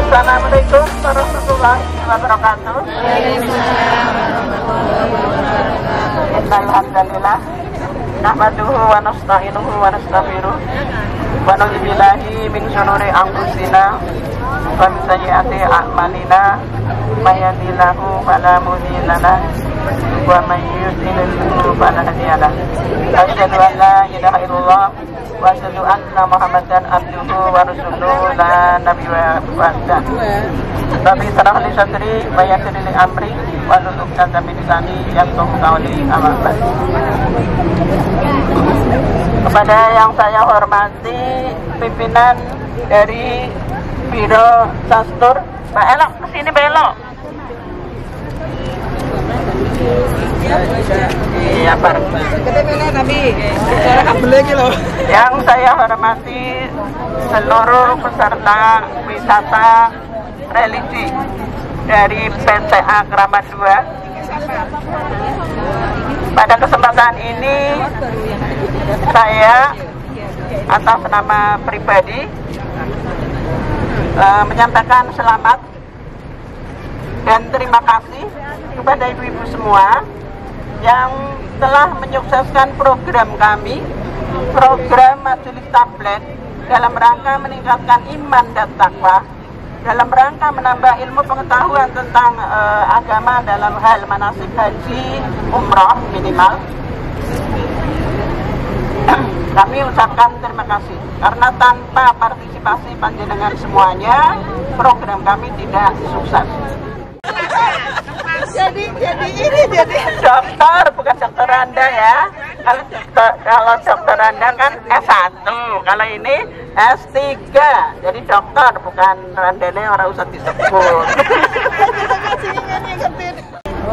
Assalamualaikum warahmatullahi wabarakatuh. Alhamdulillah. Nahmaduhu wa nasta'inuhu wa nastaghfiruh. Wa na'udzu billahi min syururi anfusina wa min sayyiati a'malina. May yahdihillahu fala mudilla lahu wa may yudlilhu fala hadiya lahu. Asyhadu an la ilaha illallah wa asyhadu anna Muhammadan abduhu wa rasuluhu la nabiyya ba'da. Tapi sarah li sadri wa yassir li amri wa hlul 'uqdatam min lisani yafqahu qawli. Amma ba'd. Kepada yang saya hormati pimpinan dari Biro Sastur, belok ke sini belok. Iya, Pak. Yang saya hormati seluruh peserta wisata religi dari PCA Kramat 2. Pada kesempatan ini saya atas nama pribadi menyampaikan selamat dan terima kasih kepada ibu-ibu semua yang telah menyukseskan program kami, program Majelis Tablet, dalam rangka meningkatkan iman dan takwa, dalam rangka menambah ilmu pengetahuan tentang agama dalam hal manasik haji, umroh minimal. Kami ucapkan terima kasih karena tanpa partisipasi panjenengan semuanya program kami tidak sukses. Jadi dokter, bukan dokter Anda ya. Kalau dokter Anda kan S1, kalau ini S3. Jadi dokter, bukan Randane, orang usah disebut.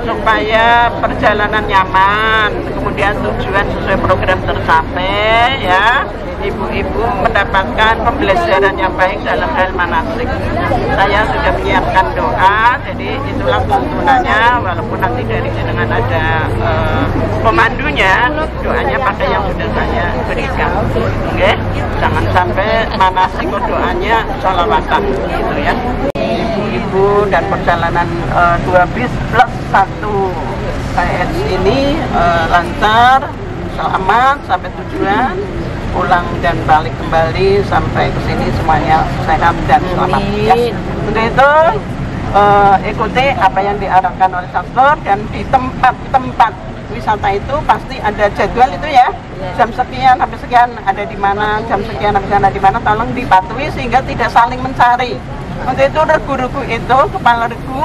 Supaya perjalanan nyaman, kemudian tujuan sesuai program tercapai ya. Ibu-ibu mendapatkan pembelajaran yang baik dalam hal manasik. Saya sudah menyiapkan doa, jadi itulah tuntunannya. Walaupun nanti dari dengan ada pemandunya, doanya pakai yang sudah saya berikan. Oke, jangan sampai manasik doanya sholawatan gitu ya. Ibu-ibu dan perjalanan 2 bis plus 1 KS ini lancar, selamat sampai tujuan, pulang dan balik kembali sampai ke sini semuanya sehat dan selamat ya. Untuk itu ikuti apa yang diarahkan oleh Sastur, dan di tempat-tempat wisata itu pasti ada jadwal itu ya. Jam sekian sampai sekian ada di mana, jam sekian sampai sekian ada di mana, tolong dipatuhi sehingga tidak saling mencari. Untuk itu regu-regu itu, kepala regu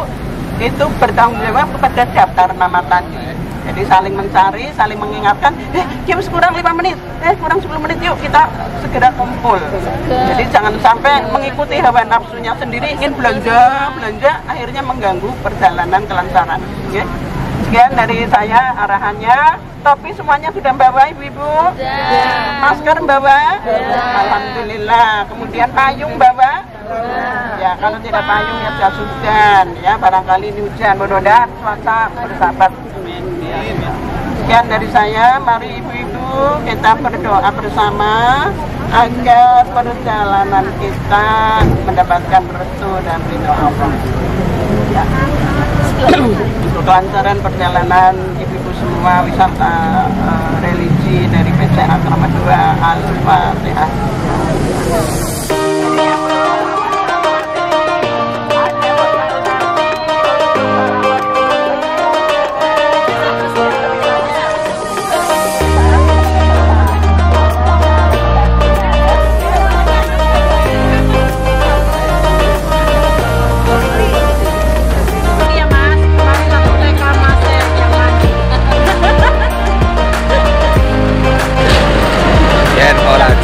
itu bertanggung jawab kepada daftar nama tadi. Jadi saling mencari, saling mengingatkan, jam kurang 5 menit, kurang 10 menit, yuk kita segera kumpul. Jadi jangan sampai mengikuti hawa nafsunya sendiri, ingin belanja, akhirnya mengganggu perjalanan kelancaran. Okay? Sekian dari saya arahannya. Topi semuanya sudah bawa ibu-ibu? Masker bawa? Alhamdulillah. Kemudian payung bawa? Ya, kalau tidak payung ya jas hujan ya, barangkali ini hujan, mudah-mudahan cuaca bersahabat. Sekian dari saya, mari ibu-ibu kita berdoa bersama agar perjalanan kita mendapatkan restu dan ridho Allah. Ya. Untuk kelancaran perjalanan ibu-ibu semua wisata religi dari PCA Kramat 2, Al-Fatihah.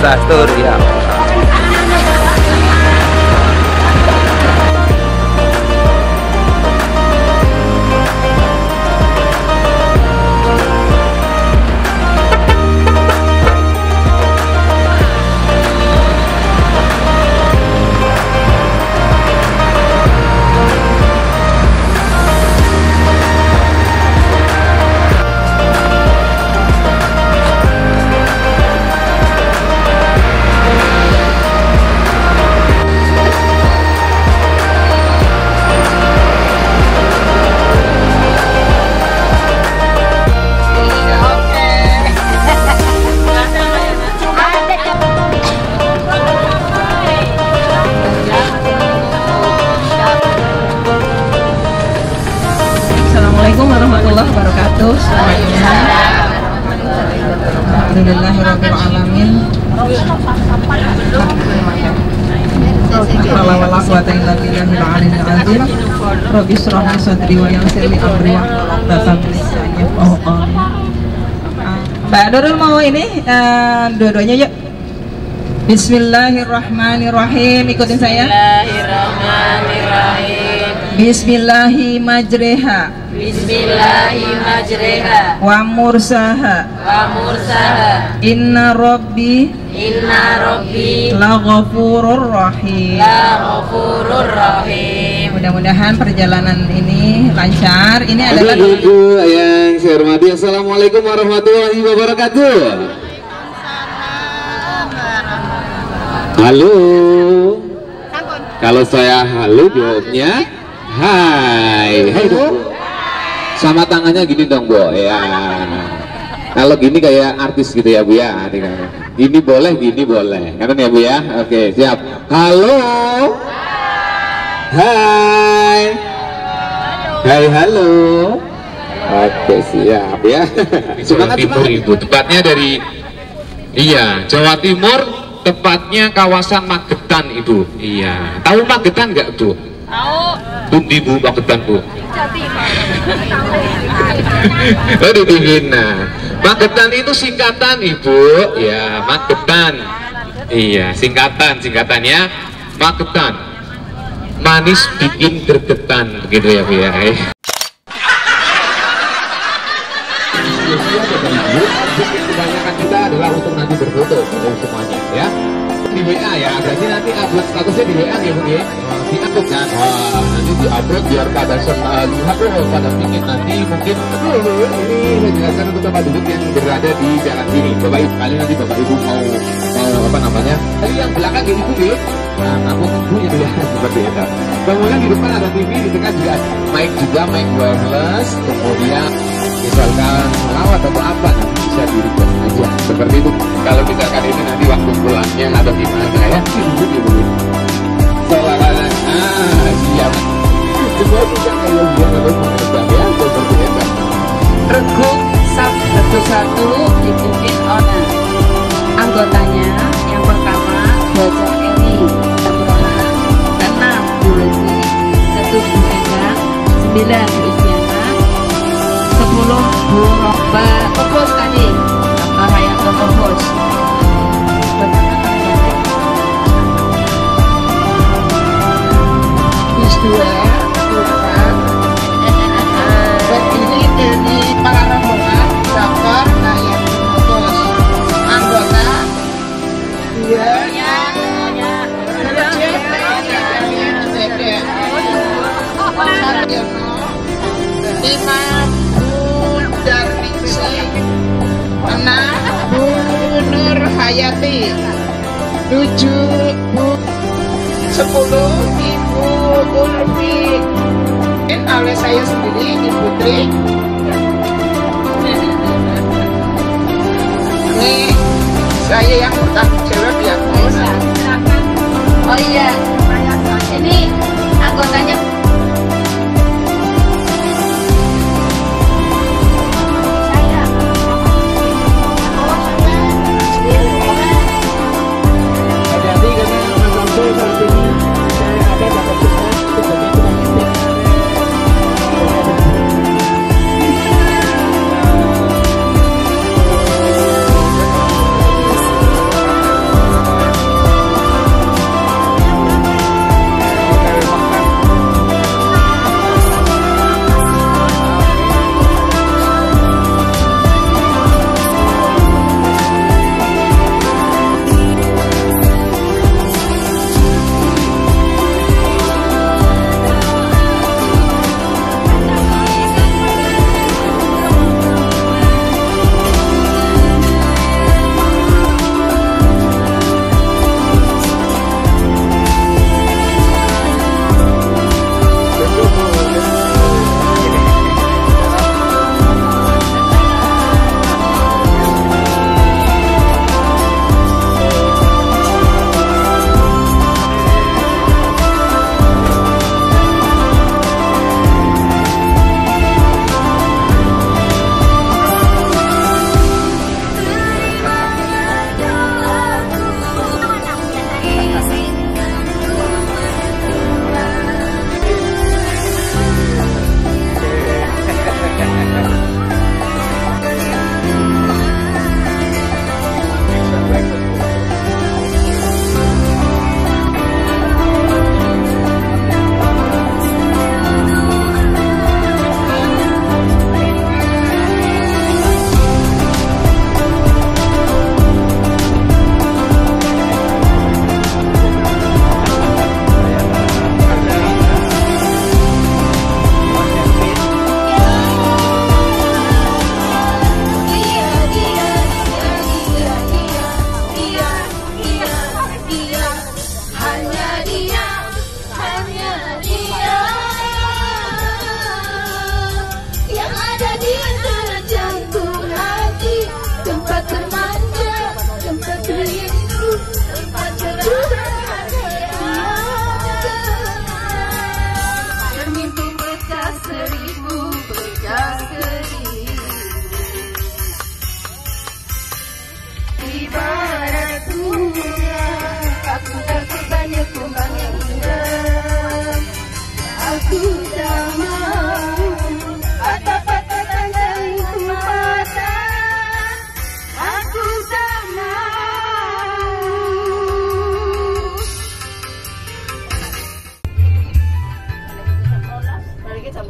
Sastur ya. Alhamdulillahirabbil alamin. La wala quwwata illa billahil aliyyil azim. Rabbi shrah li sadri wa yassir li amri wahlul 'uqdatam min lisani yafqahu qawli. Mbak Nurul mau ini dua-duanya yuk. Bismillahirrahmanirrahim. Ikutin saya. Bismillahirrahmanirrahim. Bismillahimajreha. Bismillahimajreha. Wa mursaha. Wa mursaha. Inna rabbi. Inna rabbi. La ghafurur rahim. La ghafurur rahim. Mudah-mudahan perjalanan ini lancar. Ini adalah Ibu yang saya hormati, assalamualaikum warahmatullahi wabarakatuh. Halo. Kalau saya halo jawabnya hai. Hai Bu. Sama tangannya gini dong Bu ya. Kalau gini kayak artis gitu ya Bu ya. Ini boleh, gini boleh. Kan ya Bu ya. Oke, siap. Halo. Hai. Hai, halo. Oke, siap ya. Jawa Timur Ibu, tepatnya dari Jawa Timur, tepatnya kawasan Magetan Ibu. Iya, tahu Magetan nggak Bu? Tahu. Pundi Bu Magetan Bu? Aduh dingin. Nah, Magetan itu singkatan Ibu. Ya, Magetan. Iya, singkatannya Magetan. Manis bikin gregetan, begitu ya Bu ya. Kebanyakan kita adalah untuk nanti berfoto semuanya ya. Di WA ya, berarti nanti upload statusnya di WA ya Bu ya. Di-upload kan, nanti di-upload biar pada lihat pada pingin nanti mungkin ini saya jelaskan untuk Bapak Duduk yang berada di jalan sini. Bapak Ibu, kali nanti Bapak Ibu mau apa namanya? Tadi yang belakang ya Ibu ya. Nah, aku Ibu itu ya seperti itu. Kemudian di depan ada TV, di tengah juga mic wireless, kemudian misalkan melawat atau apa nanti bisa direkam aja seperti itu. Kalau misalkan ini nanti waktu pulangnya atau gimana ya itu soalnya siap semua bisa kalau dia harus mengerjakan ya seperti itu. Regu satu dipimpin oleh anggotanya. Yang pertama Bocah Eli Tamrola, 6 Bu Lesti, 1 Bu Endang, 9 Bu Isyana, 10 Bu Roba Pupus tadi Dr. Hayatul Pupus. Dua, berdiri dari para rombongan Dr. Hayatul Pupus. Anggota Imam Darwinsi, 6 Bu Nur Hayati, 7 Bu, 10 Ibu Ulfi, oleh saya sendiri Ibu Tri. Ini saya yang bertanggung jawab ya. Oh iya, ini anggotanya.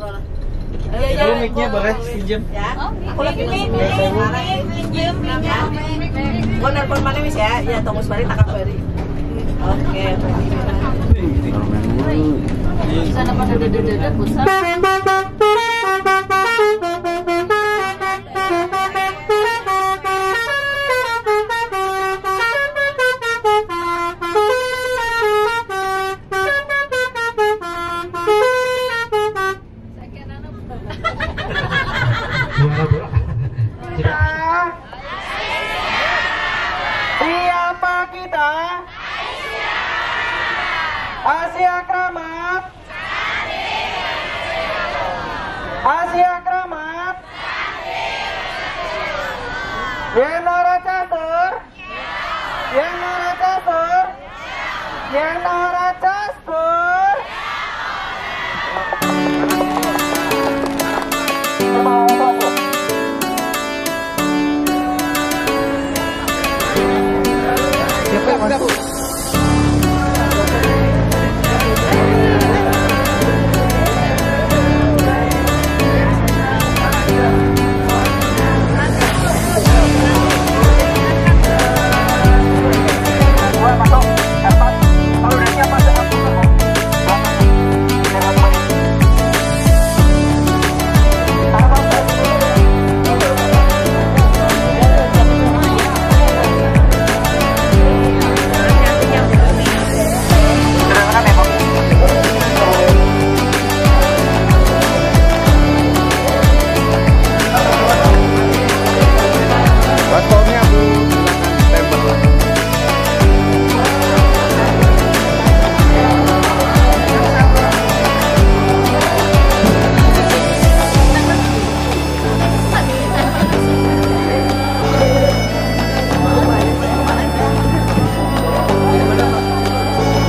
Iya. Mic-nya boleh pinjem. Ya. Aku lagi pinjem. Gua nelpon mana wis ya? Ya tunggu sebalik tak kabari. Oke. Sana pada dede pusat. Siapa kita? Asia Kramat. Asia Kramat. Yenora Catur. Yenora Catur. Yenora Catur. Siapa?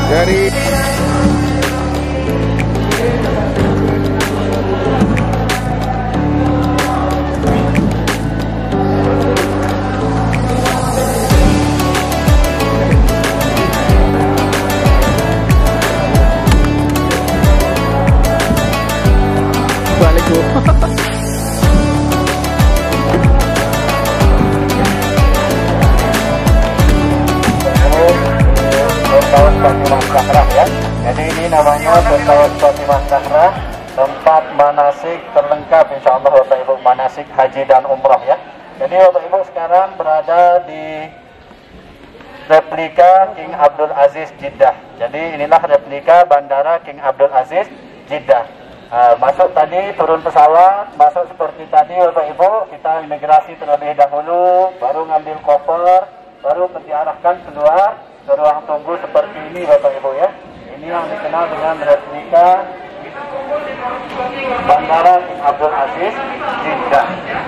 Dari balik Bu. Ya. Jadi ini namanya Firdaus Fatimah Zahra, tempat manasik terlengkap insya Allah Bapak Ibu, manasik haji dan umrah ya. Jadi Bapak Ibu sekarang berada di replika King Abdul Aziz Jeddah. Jadi inilah replika bandara King Abdul Aziz Jeddah. Masuk tadi, turun pesawat, masuk seperti tadi Bapak Ibu, kita imigrasi terlebih dahulu, baru ngambil koper, baru diarahkan keluar ke ruang tunggu seperti ini Bapak Ibu ya. Ini yang dikenal dengan replika bandara King Abdul Aziz Jeddah.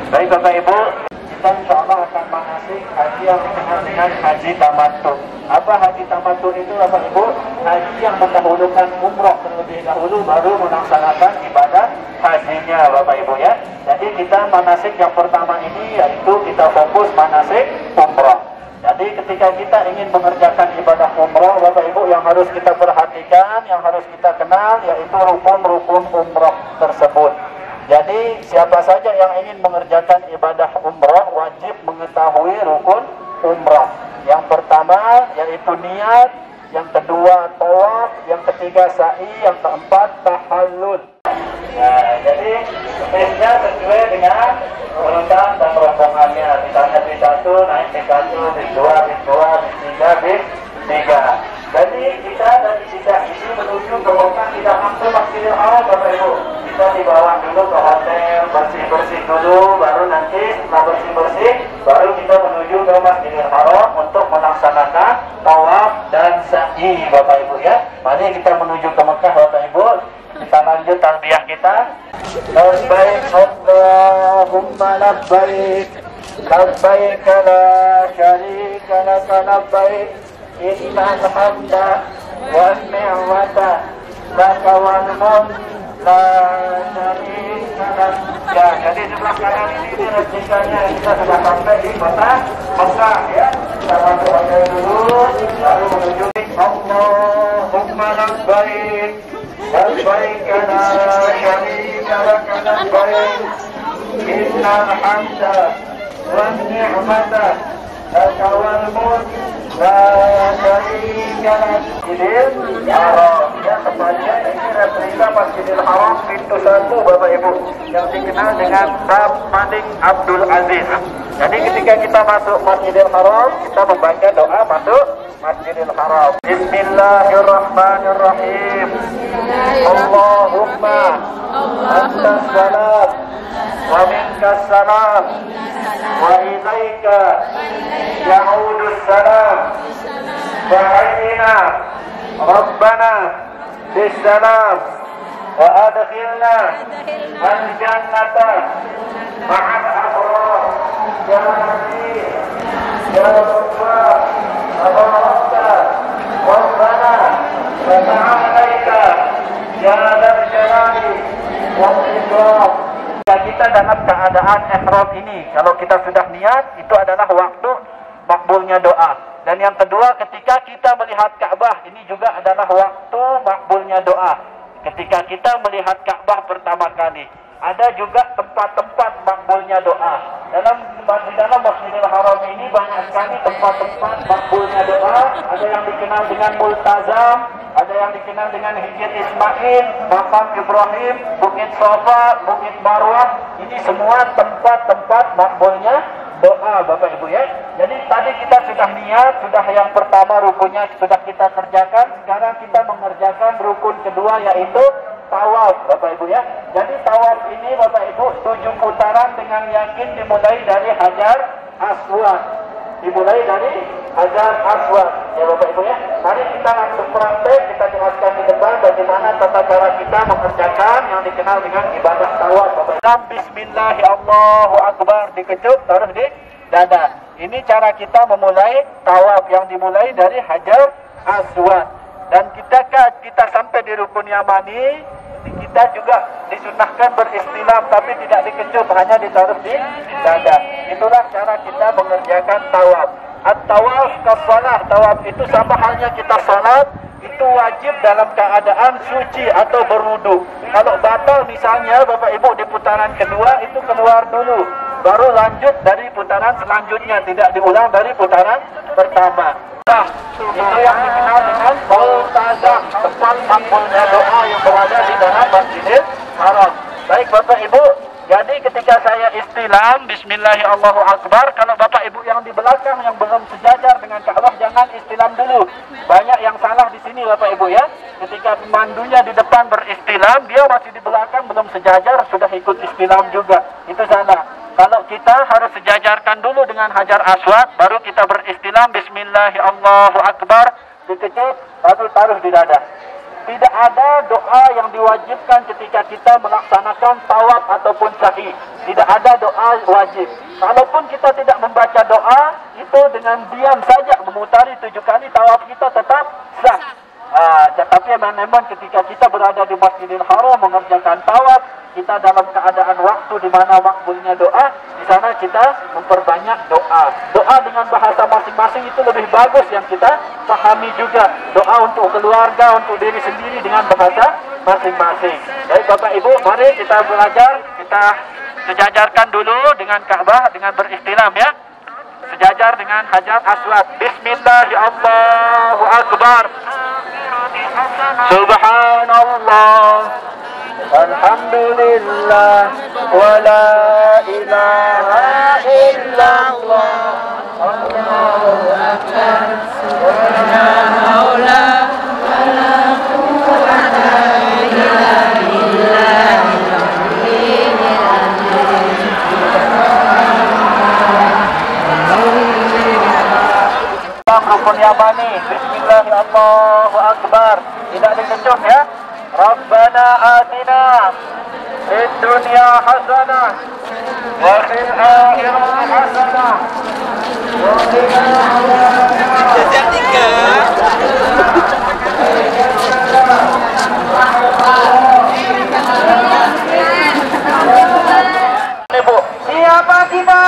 Baik Bapak Ibu, kita insya Allah akan manasik haji yang dikenal dengan haji tamattu. Apa haji tamattu itu Bapak Ibu? Haji yang mendahulukan umroh terlebih dahulu baru melaksanakan ibadah hajinya Bapak Ibu ya. Jadi kita manasik yang pertama ini yaitu kita fokus manasik umroh. Jadi ketika kita ingin mengerjakan ibadah umroh Bapak Ibu, yang harus kita perhatikan, yang harus kita kenal yaitu rukun-rukun umroh tersebut. Jadi siapa saja yang ingin mengerjakan ibadah umroh wajib mengetahui rukun umroh. Yang pertama yaitu niat, yang kedua tawaf, yang ketiga sa'i, yang keempat tahallul. Nah, jadi stepnya sesuai dengan urutan dan rombongannya. Misalnya bis 1 naik bis 1, bis 2, bis 2, bis 3, bis 3. Jadi kita dari Jeddah ini menuju ke Mekah tidak langsung Masjidil Haram Bapak Ibu. Kita dibawa dulu ke hotel, bersih-bersih dulu, baru nanti setelah bersih-bersih baru kita menuju ke Masjidil Haram untuk melaksanakan tawaf dan sa'i Bapak Ibu ya. Mari kita menuju ke Mekah Bapak Ibu. Kita lanjut talbiyah kita. Labbaik Allahumma labbaik, labbaik la syarika laka labbaik, innal hamda wan ni'mata laka wal mulk la syarika lak. Ya, jadi sebelah kanan ini replikanya kita sudah sampai di kota Mekah ya. Kita masuk hotel dulu, lalu menuju Allahumma labbaik, labbaik la syarika nasta'in innal hamda wan ni'mata laka wal mulk la syarika lak. Masjidil Haram, ya tepatnya ini replika Masjidil Haram pintu 1 Bapak Ibu, yang dikenal dengan Bab Manik Abdul Aziz. Jadi ketika kita masuk Masjidil Haram, kita membaca doa masuk Masjidil Haram. Bismillahirrahmanirrahim. Allahumma antas salam wa minkas salam wa ilaika ya'udus salam wa hayyina Rabbana bisalam wa adkhilna al-jannata ma'al abrar ya Rabbi ya Rabbah Rabbana Rabbana wa ta'alaika ya dzal jalali wal ikram. Kita dalam keadaan ihram ini, kalau kita sudah niat, itu adalah waktu makbulnya doa. Dan yang kedua, ketika kita melihat Ka'bah, ini juga adalah waktu makbulnya doa. Ketika kita melihat Ka'bah pertama kali, ada juga tempat-tempat makbulnya doa. Di dalam Masjidil Haram ini banyak sekali tempat-tempat makbulnya doa. Ada yang dikenal dengan Multazam, ada yang dikenal dengan Hijr Ismail, Makam Ibrahim, Bukit Safa, Bukit Marwah. Ini semua tempat-tempat makbulnya doa Bapak Ibu ya. Jadi tadi kita sudah niat, sudah yang pertama rukunnya sudah kita kerjakan. Sekarang kita mengerjakan rukun kedua, yaitu tawaf Bapak Ibu ya. Jadi tawaf ini Bapak Ibu 7 putaran dengan yakin dimulai dari Hajar Aswad. Dimulai dari Hajar Aswad ya Bapak Ibu ya. Mari kita langsung praktek, kita jelaskan di depan bagaimana tata cara kita mengerjakan yang dikenal dengan ibadah tawaf Bapak Ibu. Bismillahi Allahu Akbar, dikecup taruh di dada. Ini cara kita memulai tawaf yang dimulai dari Hajar Aswad. Dan kita sampai di rukun Yamani, kita juga disunahkan beristilam, tapi tidak dikecup, hanya ditaruh di dada. Itulah cara kita mengerjakan tawaf. At-tawaf kafalah, tawaf itu sama halnya kita salat, itu wajib dalam keadaan suci atau berwudu. Kalau batal misalnya Bapak Ibu di putaran kedua, itu keluar dulu, baru lanjut dari putaran selanjutnya, tidak diulang dari putaran pertama. Nah, itu yang dikenal dengan Multazam, tempat makbulnya doa yang berada di dalam Masjidil Haram. Baik Bapak Ibu, jadi ketika saya istilam Bismillahirrahmanirrahim, kalau Bapak Ibu yang di belakang yang belum sejajar dengan Ka'bah, jangan istilam dulu. Banyak yang salah di sini Bapak Ibu ya. Ketika pemandunya di depan beristilam, dia masih di belakang belum sejajar, sudah ikut istilam juga. Itu salah. Kalau kita harus sejajarkan dulu dengan Hajar Aswad, baru kita beristilam Bismillahirrahmanirrahim, dikecup, baru taruh di dada. Tidak ada doa yang diwajibkan ketika kita melaksanakan tawaf ataupun sa'i. Tidak ada doa wajib. Kalaupun kita tidak membaca doa, itu dengan diam saja memutari 7 kali, tawaf kita tetap sah. Tapi memang ketika kita berada di Masjidil Haram mengerjakan tawaf, kita dalam keadaan waktu di mana makbulnya doa, di sana kita memperbanyak doa. Doa dengan bahasa masing-masing itu lebih bagus yang kita pahami juga. Doa untuk keluarga, untuk diri sendiri dengan bahasa masing-masing. Baik Bapak Ibu, mari kita belajar, kita sejajarkan dulu dengan Ka'bah dengan beristilam ya. Sejajar dengan Hajar Aswad. Bismillahirrahmanirrahim. Subhanallah, alhamdulillah, wa la ilaha illallah, Allahu akbar, wa la haula wa la quwwata illa billahil aliyyil azim. Rukun Yamani, Bismillahirrahmanirrahim. Tidak dikecup ya. Rabbana atina fid dunya hasanah wa fil akhirati hasanah wa qina adzabannar. Ibu, siapa kita?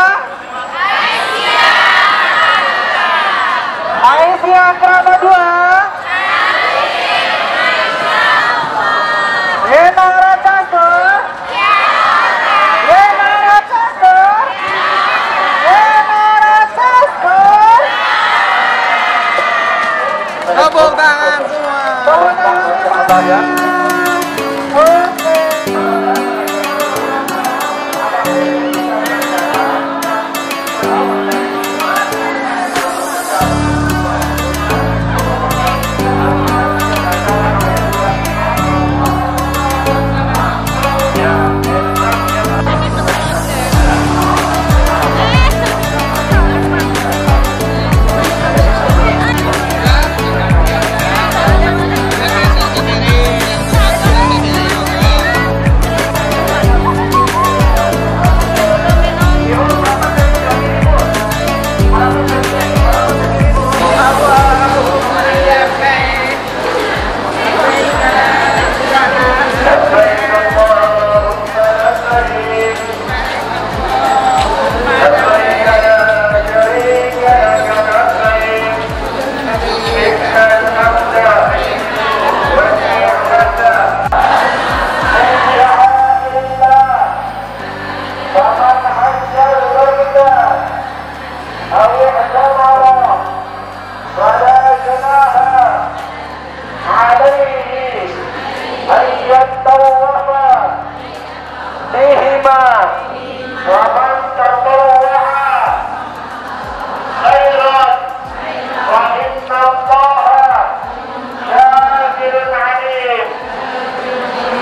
Aisyah Krama 2. Yenara Catur. Alhamdulillah ya.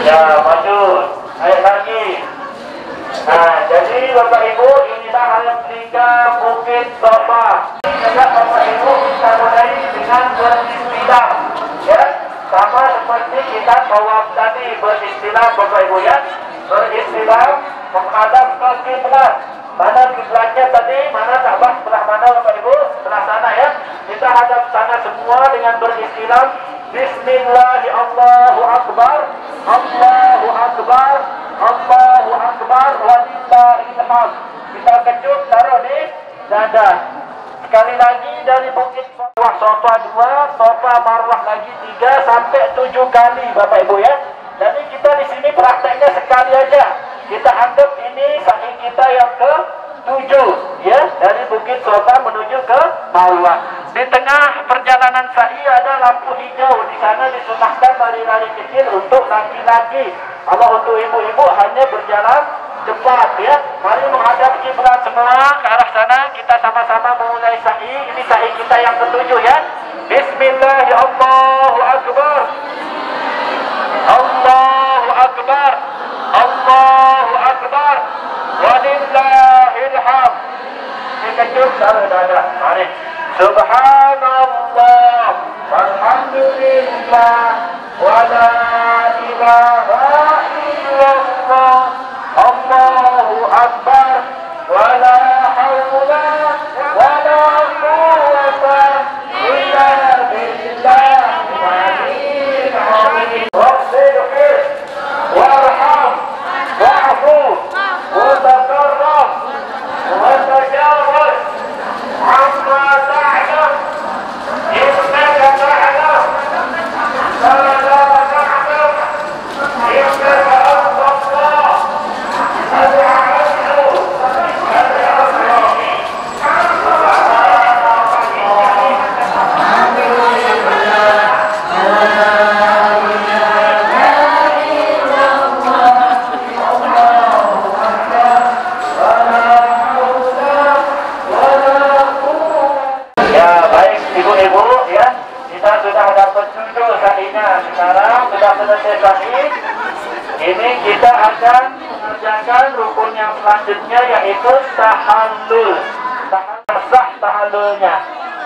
Ya, maju. Ayo lagi. Nah, jadi Bapak Ibu, inilah replika Bukit Sofa. Juga Bapak Ibu bisa mulai dengan beristilah, ya, sama seperti kita tawaf tadi, beristilah Bapak Ibu ya, beristilah menghadap ke kiblat. Mana kiblatnya tadi, mana Ka'bah sebelah mana Bapak Ibu? Sebelah sana ya. Kita hadap sana semua dengan beristilah Bismillahi Allahu Akbar, Allahu Akbar, Allahu Akbar, walillahil hamd. Kita kecup taruh di dada. Sekali lagi dari Bukit Sofa 2, Sofa Marwah lagi 3 sampai 7 kali Bapak Ibu ya. Jadi kita di sini prakteknya sekali aja. Kita anggap ini sa'i kita yang ke-7 ya, dari Bukit Sofa menuju ke Marwah. Di tengah perjalanan sa'i ada lampu hijau. Di sana disunahkan lari-lari kecil untuk laki-laki. Kalau untuk ibu-ibu hanya berjalan cepat ya. Mari menghadap kiblat semua ke arah sana. Kita sama-sama memulai sa'i. Ini sa'i kita yang ke-7 ya. Bismillah, Allahu Akbar, Allahu Akbar, Allahu Akbar, walillahil hamd. Dikecup taruh dada. Mari. Subhanallah, walhamdulillah, wa la ilaha illallah, Allahu Akbar, wa la hawla wa la quwwata illa billahil aliyyil azim. Waghfir warham wa'fu wa takarram wa tajawaz amma ta'lam innaka ta'lam ma la na'lam innaka antallah al-'alim ini kita akan mengerjakan rukun yang selanjutnya, yaitu tahallul. Sah tahallulnya.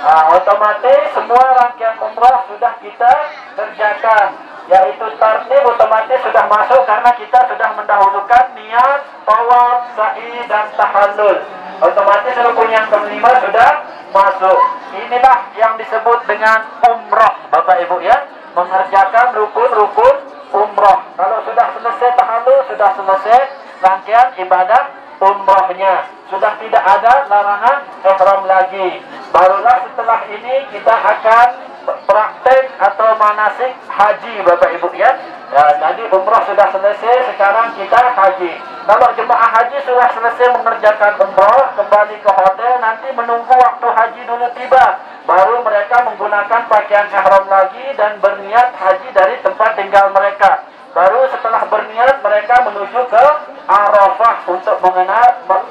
Nah, otomatis semua rangkaian umrah sudah kita kerjakan, yaitu tartib otomatis sudah masuk karena kita sudah mendahulukan niat, tawaf, sa'i dan tahallul. Otomatis rukun yang kelima sudah masuk. Inilah yang disebut dengan umrah Bapak Ibu ya, mengerjakan rukun-rukun umrah. Kalau sudah selesai tahallul, sudah selesai rangkaian ibadah umrahnya, sudah tidak ada larangan ihram lagi. Barulah setelah ini kita akan praktek atau manasik haji Bapak Ibu ya. Tadi umrah sudah selesai, sekarang kita haji. Kalau jemaah haji sudah selesai mengerjakan umroh, kembali ke hotel, nanti menunggu waktu haji dulu tiba. Baru mereka menggunakan pakaian ihram lagi dan berniat haji dari tempat tinggal mereka. Baru setelah berniat mereka menuju ke Arafah untuk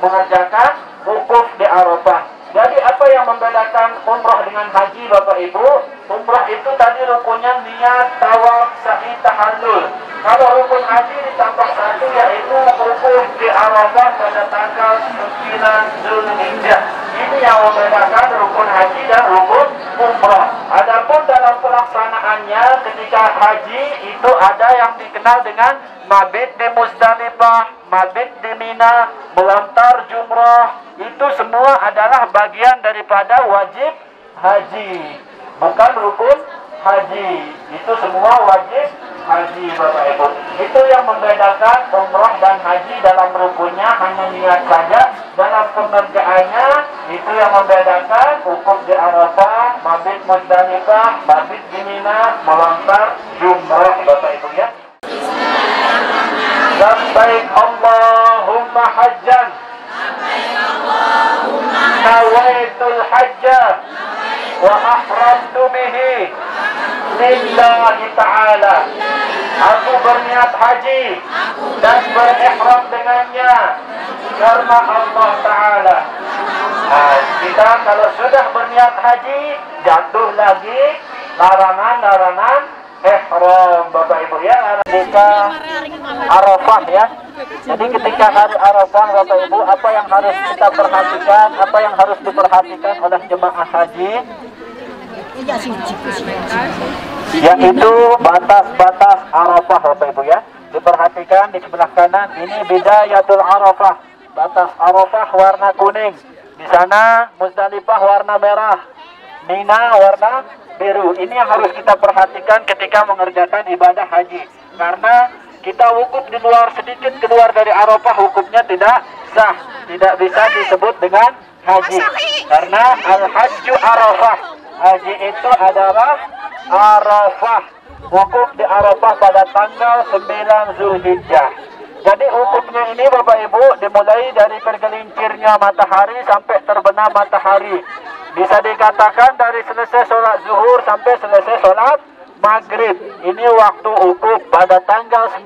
mengerjakan wukuf di Arafah. Jadi apa yang membedakan umrah dengan haji Bapak Ibu? Umrah itu tadi rukunnya niat, tawaf, sa'i, tahallul. Kalau rukun haji ditambah satu yaitu wukuf di Arafah pada tanggal 9 Zulhijjah. Ini yang membedakan rukun haji dan rukun umrah. Adapun dalam pelaksanaannya ketika haji itu ada yang dikenal dengan mabit di Muzdalifah, mabit di Mina, melontar jumrah. Itu semua adalah bagian daripada wajib haji, bukan rukun haji. Itu semua wajib haji Bapak Ibu. Itu yang membedakan umrah dan haji. Dalam rukunnya hanya niat saja. Dalam pengerjaannya itu yang membedakan wukuf di Arafah, mabit Muzdalifah, mabit di Mina, melontar jumrah Bapak Ibu ya. Labbaik Allahumma hajjan, nawaitul hajja wa ahramtu bihi lillahi ta'ala. Aku berniat haji dan berihram dengannya karena Allah Ta'ala. Nah, kita kalau sudah berniat haji, jatuh lagi larangan-larangan ihram Bapak Ibu ya. Ketika Arafah ya. Jadi ketika hari Arafah Bapak Ibu, apa yang harus kita perhatikan, apa yang harus diperhatikan oleh jemaah haji, yaitu batas-batas Arafah Bapak Ibu ya. Diperhatikan di sebelah kanan, ini bidayatul Arafah, batas Arafah warna kuning. Di sana Muzdalifah warna merah, Mina warna biru. Ini yang harus kita perhatikan ketika mengerjakan ibadah haji. Karena kita wukuf di luar sedikit keluar dari Arafah, hukumnya tidak sah, tidak bisa disebut dengan haji. Karena al-hajju Arafah, haji itu adalah Arafah, wukuf di Arafah pada tanggal 9 Zulhijjah. Jadi wukufnya ini Bapak Ibu dimulai dari tergelincirnya matahari sampai terbenam matahari. Bisa dikatakan dari selesai sholat zuhur sampai selesai sholat maghrib. Ini waktu wukuf pada tanggal 9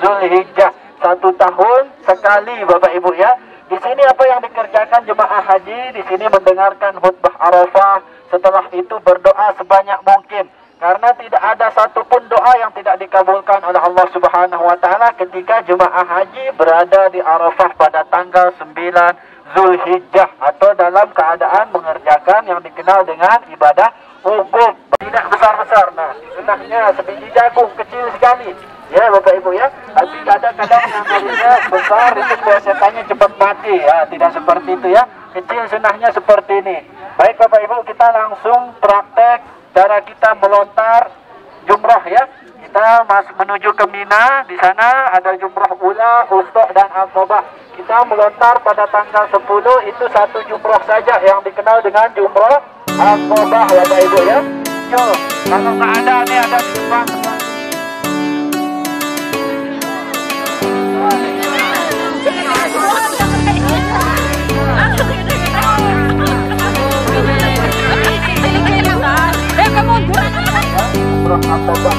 Zulhijjah. 1 tahun sekali Bapak Ibu ya. Di sini apa yang dikerjakan jemaah haji? Di sini mendengarkan khutbah Arafah. Setelah itu berdoa sebanyak mungkin. Karena tidak ada satupun doa yang tidak dikabulkan oleh Allah Subhanahu wa Ta'ala ketika jemaah haji berada di Arafah pada tanggal 9 Zulhijjah atau dalam keadaan mengerjakan yang dikenal dengan ibadah wukuf. Tidak besar-besar. Nah, sunahnya sebiji jagung kecil sekali. Ya Bapak Ibu ya. Tapi kadang-kadang yang jadinya besar itu biasanya cepat mati ya. Tidak seperti itu ya. Kecil sunahnya seperti ini. Baik Bapak Ibu, kita langsung praktek cara kita melontar jumrah ya. Kita menuju ke Mina. Di sana ada jumrah ula, ustok dan aqabah. Kita melontar pada tanggal 10, itu satu jumrah saja yang dikenal dengan jumrah aqabah ya Bapak Ibu ya. Yo, kalau nggak ada nih ada di depan. Jumrah aqabah.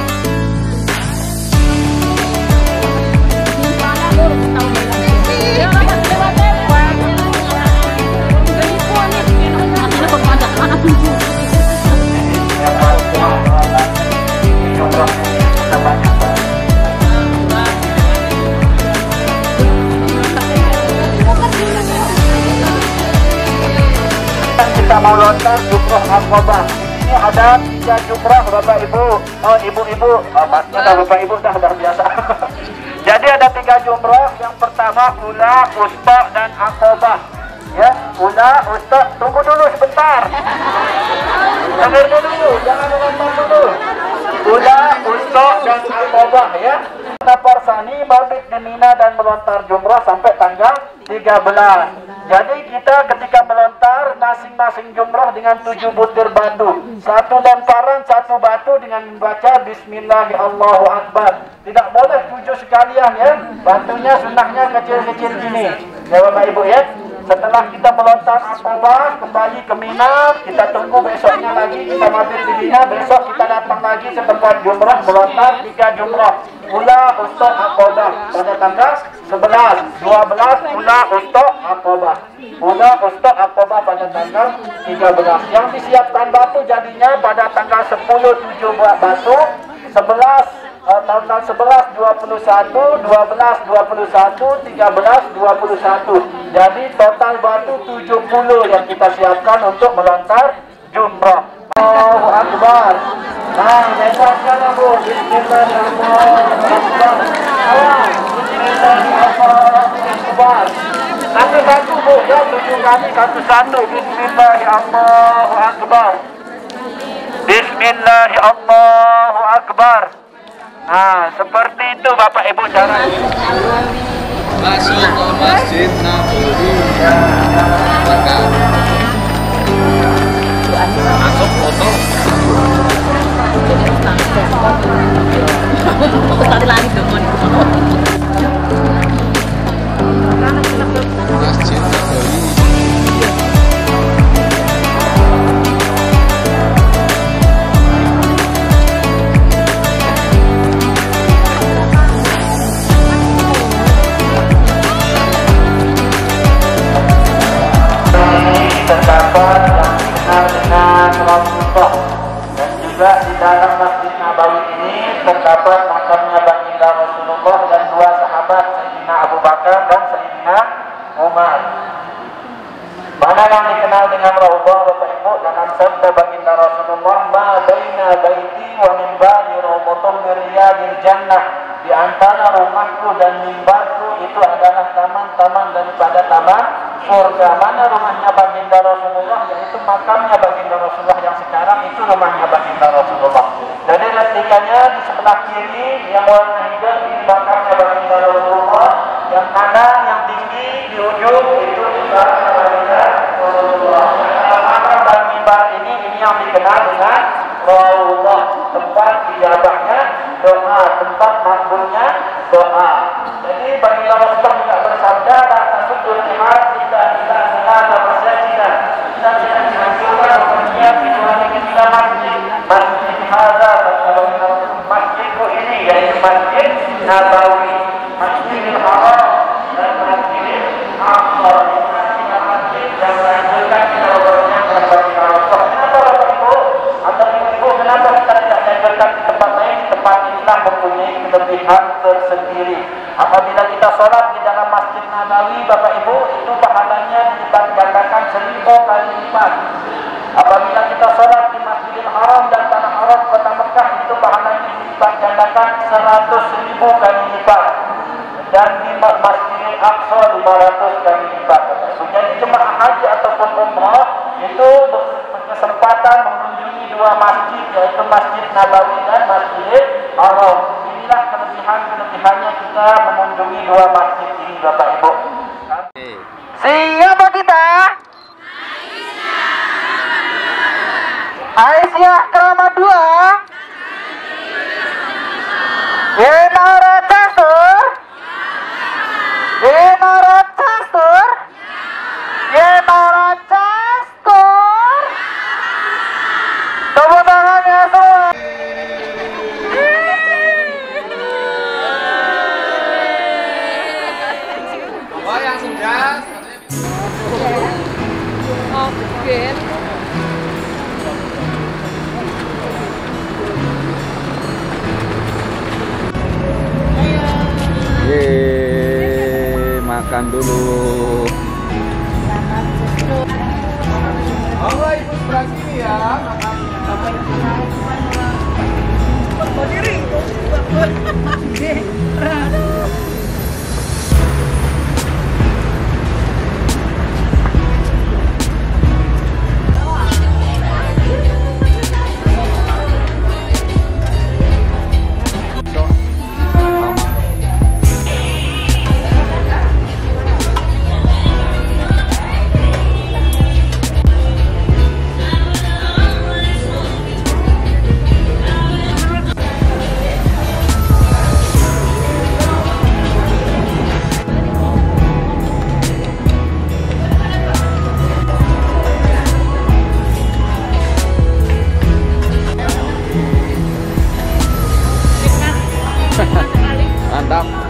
Kita mau lontar jumrah aqabah. Ini ada 3 jumrah Bapak Ibu. Oh ibu-ibu, maksudnya Bapak Ibu dah biasa. Jadi ada 3 jumrah. Yang pertama ula, ustok dan aqabah. Ya, ula, ustok. Tunggu dulu sebentar. Dengar dulu, jangan lontar dulu. Ula, ustok dan aqabah ya. Naparsani, mabit di Mina dan melontar jumrah sampai tanggal 13. Jadi kita ketika melontar masing-masing jumrah dengan 7 butir batu. Satu lemparan, satu batu dengan membaca Bismillahirrahmanirrahim. Tidak boleh 7 sekalian ya. Batunya sunnahnya kecil-kecil gini. Ya Bapak Ibu ya. Setelah kita melontar Aqabah kembali ke Mina, kita tunggu besoknya lagi kita mabit di Mina, besok kita datang lagi ke tempat jumrah melontar 3 jumrah. Ula untuk Aqabah pada tanggal 11, 12 Ula untuk Aqabah. Ula untuk Aqabah pada tanggal 13. Yang disiapkan batu jadinya pada tanggal 10 7 buat batu, 11 tanggal 11 21, 12 21, 13 21. Jadi total batu 70 yang kita siapkan untuk melontar jumrah. Allahu Akbar. Nah, besoknya Bu. Bismillahirrahmanirrahim. Bismillahirrahmanirrahim. Satu-satu Bu, ya 7 kali satu-satu. Bismillahirrahmanirrahim. Bismillahirrahmanirrahim. Nah, seperti itu Bapak Ibu cara Masuk ke Masjid Nabawi. Masuk foto. Masjid Nabawi. terdapat yang dikenal dengan Rasulullah, dan juga di dalam Masjid Nabawi ini terdapat makamnya baginda Rasulullah dan 2 sahabat, Sayyidina Abu Bakar dan Sayyidina Umar. Mana yang dikenal dengan Rasulullah Bapak Ibu dalam sabda baginda Rasulullah, ma baina baiti wa minbari rawdatun min riyadil jannah, di antara rumahku dan mimbarku itu adalah taman-taman daripada taman surga. Mana rumahnya baginda Rasulullah, yaitu makamnya baginda Rasulullah yang sekarang itu rumahnya baginda Rasulullah. Jadi replikannya di sebelah kiri yang warna hijau ini makamnya baginda Rasulullah, yang kanan yang tinggi di ujung itu makamnya baginda Rasulullah. Makam dan mimbar ini yang dikenal dengan Rasulullah, tempat ijabahnya doa, tempat makbulnya doa. Jadi baginda Rasulullah juga bersabda, la tasudul jihad kita selama masjidan. Kita tidak dianjurkan bepergian kecuali ketika masjid hadza, masjidku ini yaitu Masjid Nabawi, Masjidil Haram dan Masjidil Aqsa. Tiga masjid yang dianjurkan kita bepergian kepada baginda Rasulullah. Kenapa Bapak Ibu atau Ibu, kenapa kita tidak dianjurkan di tempat lain? Tempat inilah mempunyai kelebihan tersendiri. Apabila kita sholat di dalam Masjid Nabawi Bapak Ibu, itu pahalanya dilipat gandakan 1000 kali lipat. Apabila kita sholat di Masjidil Haram dan Tanah Haram Kota Mekah, itu pahalanya dilipat gandakan 100.000 kali lipat. Dan di Masjidil Aqsa 500 kali lipat. Jadi jemaah haji ataupun umrah itu berkesempatan mengunjungi 2 masjid, yaitu Masjid Nabawi dan Masjidil Haram. Inilah kelebihannya kita mengunjungi 2 masjid ini Bapak Ibu. Siapa kita? Aisyah Keramat 2. Yenara Castur. Yenara Castur. Yenara Castur. Tepuk tangannya semua. Oh yang sudah. Oke. Yeay, makan dulu. Allah ibu sebelah sini ya. mantap.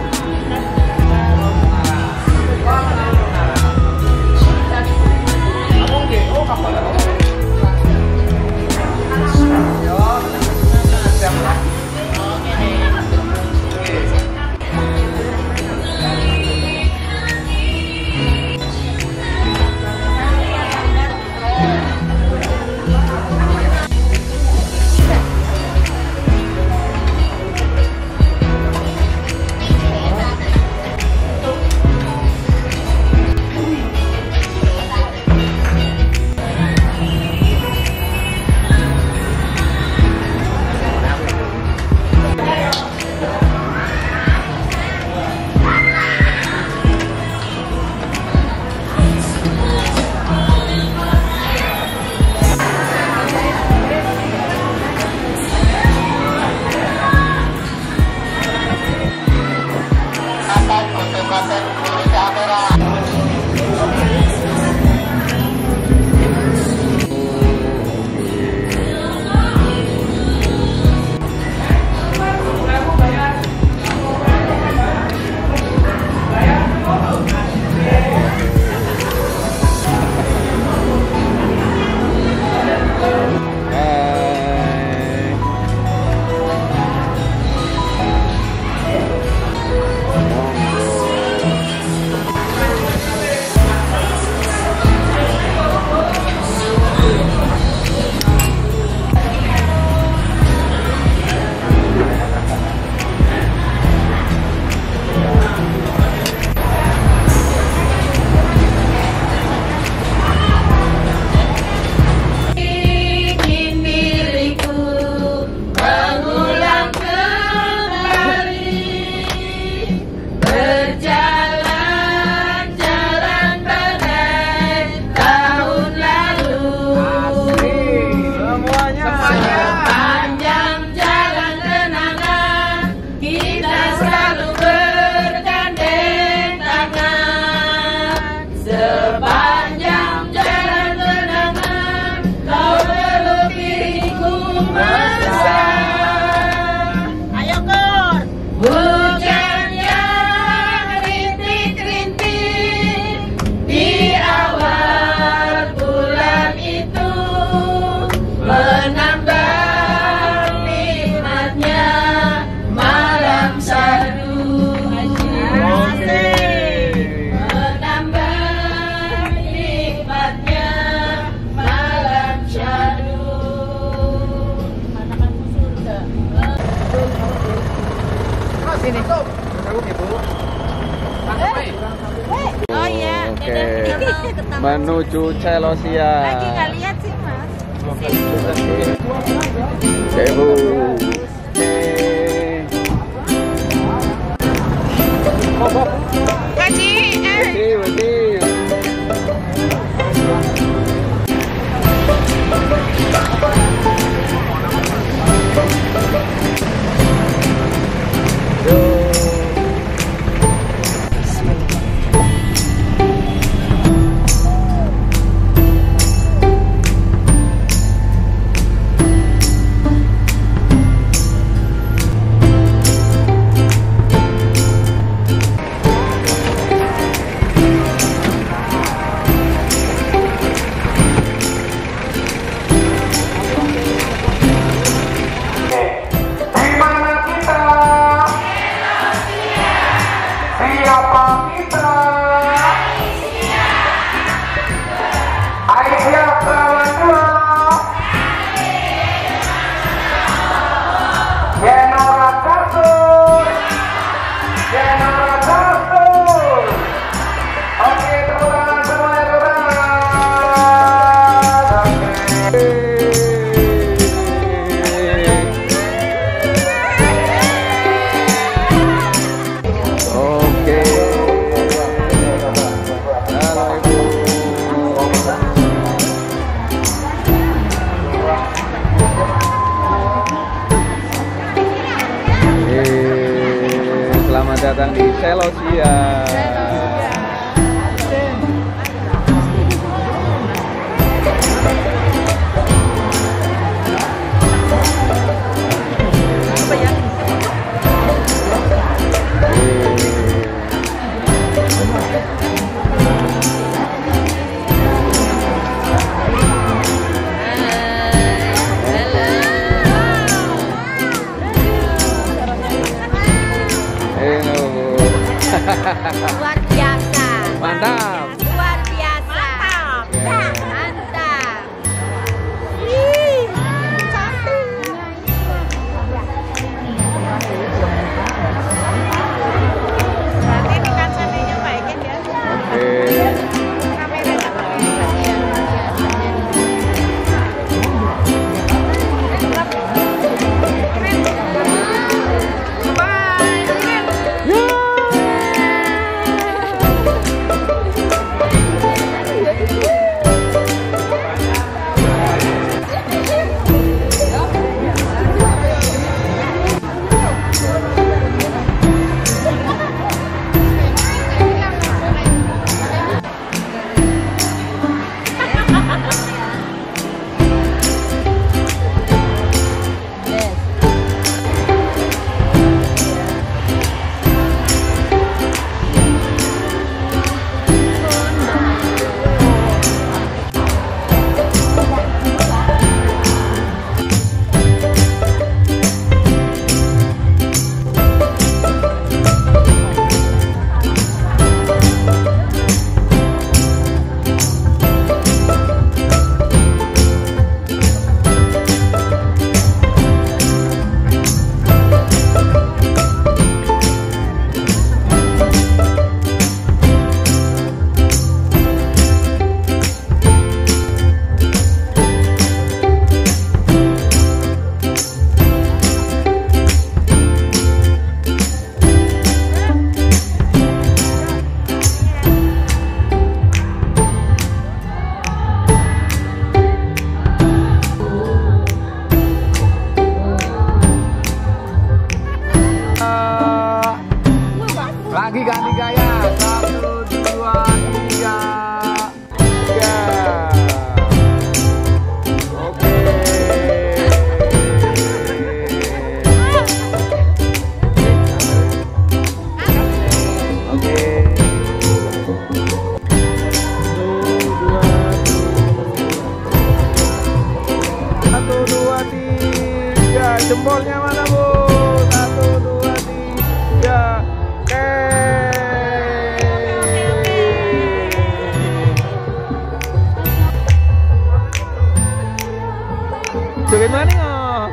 Menuju Celosia. Lagi nggak lihat sih Mas. Ibu. Kaji. Selamat datang di Celosia. Luar biasa. Mantap. Luar biasa. Mantap. Ih, cantik. Berarti ini kancanya baikin ya. Oke. Lagi ganti gaya. 1, 2, 3. Oke. Oke. 1, 2, 3. Jempolnya mana, Bu? 1, 2, 3. Joget mana oh?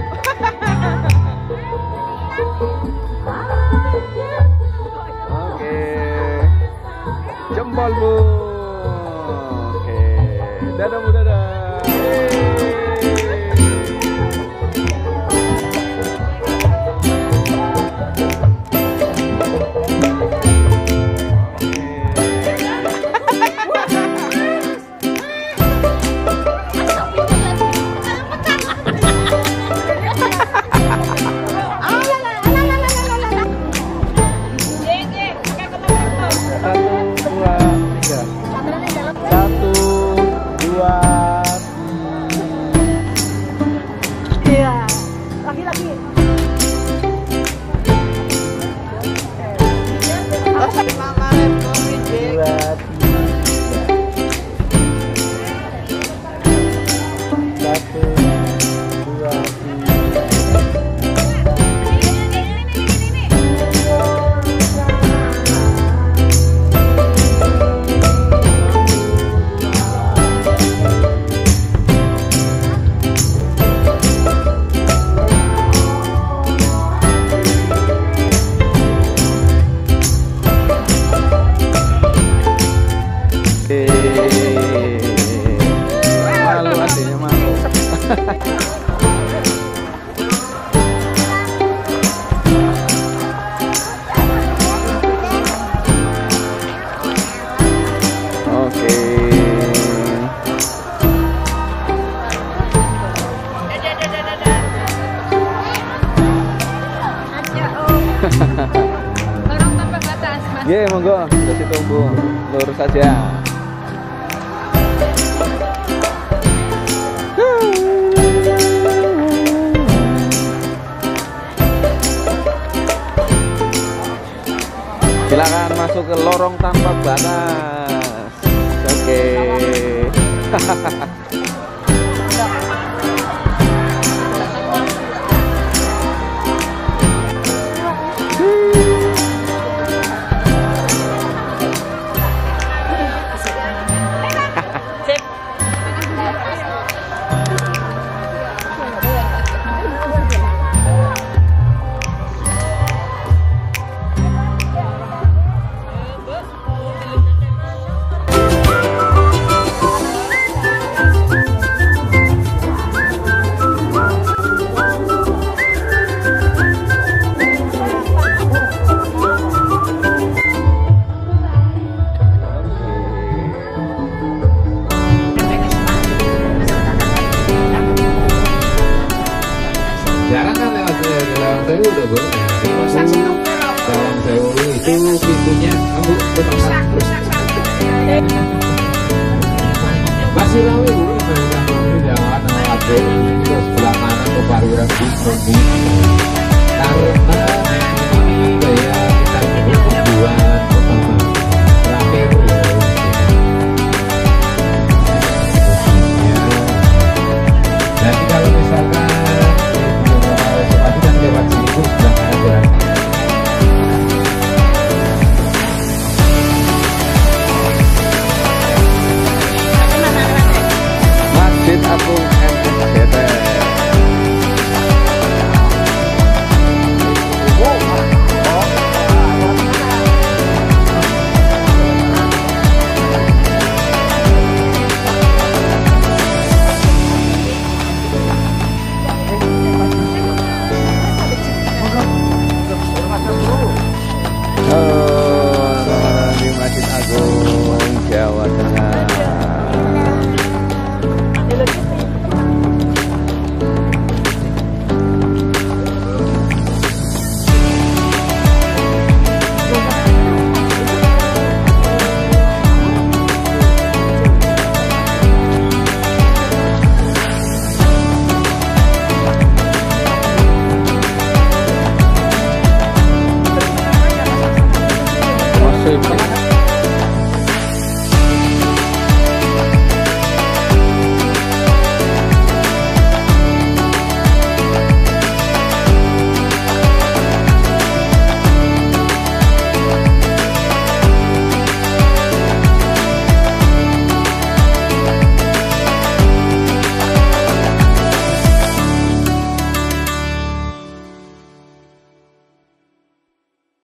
Oke. Jempol, Bu. Oke. Dadah, Bu, dadah. Malu adiknya, malu. Oke. Lorong tanpa batas, Mas. Ye, monggo, kasih tunggu. Lurus saja. Silakan masuk ke lorong tanpa batas. Oke. lampunya kamu rusak masih rawi Bu ini Jawa Waduh itu sebelah kanan tuh parkiran bis karena ini gaya kita ini tujuan utama terakhir ya nanti kalau misalkan sepatu dan lewat sini pun sebelah kanan jalan Masjid Agung NSCT. Di Masjid Agung Jawa Tengah. Masih